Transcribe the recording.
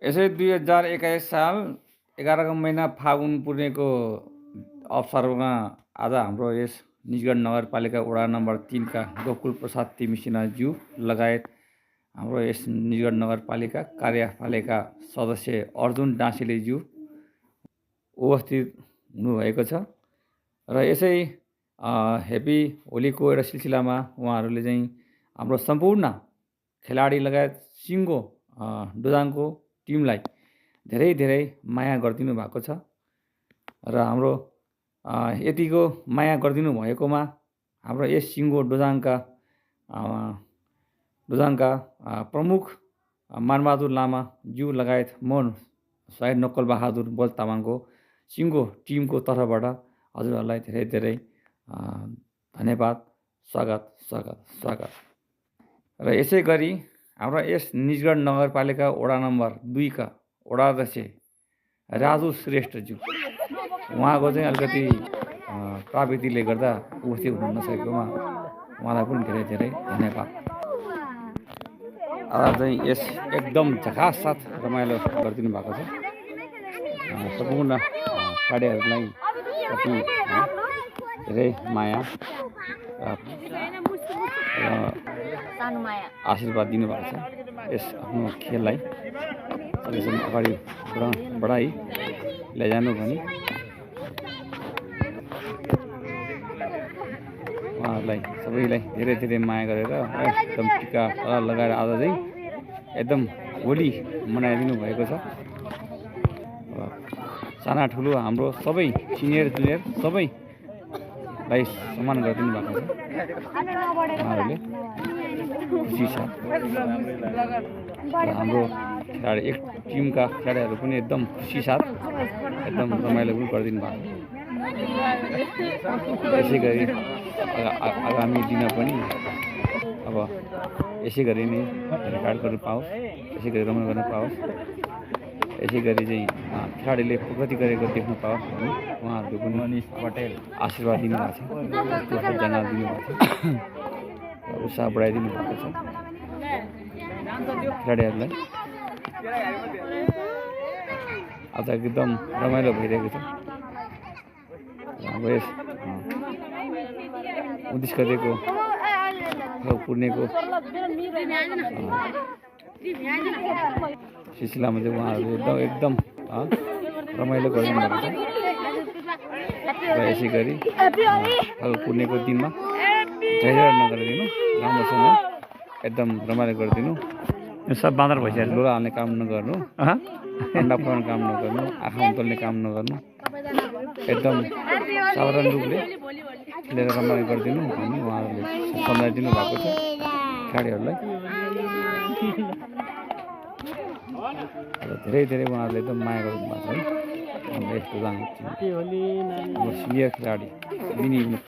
यसै 2021 साल 11 महिना फागुन पूर्णेको अवसरमा आज हाम्रो यस निजगढ नगरपालिका वडा नम्बर 3 का गोकुल प्रसाद तिमीसिन्हाज्यू लगायत हाम्रो यस निजगढ नगरपालिका कार्यपालिका सदस्य अर्जुन डाँसेलेज्यू उपस्थित हुनुभएको छ र यसै हेप्पी होलीको एउटा सिलसिलामा उहाँहरूले चाहिँ हाम्रो सम्पूर्ण खेलाडी लगायत सिङ्गो डोजाङको टिमलाई धेरै धेरै माया गरिदिनु भएको छ र हाम्रो यतिको माया गरिदिनु भएकोमा हाम्रो यस सिङ्गो डोजाङका प्रमुख मानबहादुर लामा ज्यू लगायत म सायद नक्कल बहादुर बोल तामाङको सिङ्गो टिमको तर्फबाट हजुरहरूलाई धेरै धेरै धन्यवाद, स्वागत र यसै गरी हाम्रो यस निजगढ नगरपालिका वडा नम्बर 2 का वडा अध्यक्ष राजु श्रेष्ठज्यू उहाँको चाहिँ अलिकति प्राविधिकले गर्दा उपस्थित हुन नसकेकोमा उहाँलाई पनि धेरै धेरै धन्यवाद। आज चाहिँ यस एकदम झकास साथ रमाइलो गरिदिनु भएको छ। सम्पूर्ण खेलाडीहरूलाई अति धेरै माया आशीर्वाद दिनुभएको छ। यस आफ्नो खेललाई सकेसम्म अगाडि बढाइ लैजानु भनी उहाँहरूलाई सबैलाई धेरै धेरै माया गरेर एकदम टिका लगाएर आज चाहिँ एकदम होली मनाइदिनु भएको छ। साना ठुलो हाम्रो सबै सिनियर जुनियर सबैलाई सम्मान गरिदिनु भएको छ उहाँहरूले खुसी छ। हाम्रो खेलाडी एक टिमका खेलाडीहरू पनि एकदम खुसी साथ एकदम रमाइलो पनि गरिदिनु भएको छ। यसै गरी आगामी दिन पनि अब यसै गरी नै रेकर्ड गर्न पाओस्, यसै गरी रमाइलो गर्न पाओस्, यसै गरी चाहिँ खेलाडीले प्रगति गरेको देख्न पाओस् भने उहाँहरूको पनि मनिष पटेल आशीर्वाद दिनुभएको छ, जना दिनुभएको छ, उत्साह बढाइदिनु भएको छ खेलाडीहरूलाई। आज एकदम रमाइलो भइरहेको छ। हाम्रो यस 29 गतेको पूर्णेको सिलसिलामा चाहिँ उहाँहरूले एकदम रमाइलो गरिदिनु भएको छ र यसै गरी पूर्णेको दिनमा झैझगडा नगरिदिनु, राम्रोसँग एकदम रमाइलो गरिदिनु। यो सब बाँदर भइसकेको लोला हाल्ने काम नगर्नु, अन्डा फुलाउने काम नगर्नु, आँखा उम्तल्ने काम नगर्नु, एकदम साधारण रूपले खेलेर रमाइलो गरिदिनु भनी उहाँहरूले सम्झाइदिनु भएको छ खेलाडीहरूलाई। धेरै धेरै उहाँहरूले एकदम माया गरिदिनु भएको छ है। हाम्रो यस्तो सिनियर खेलाडी मिनी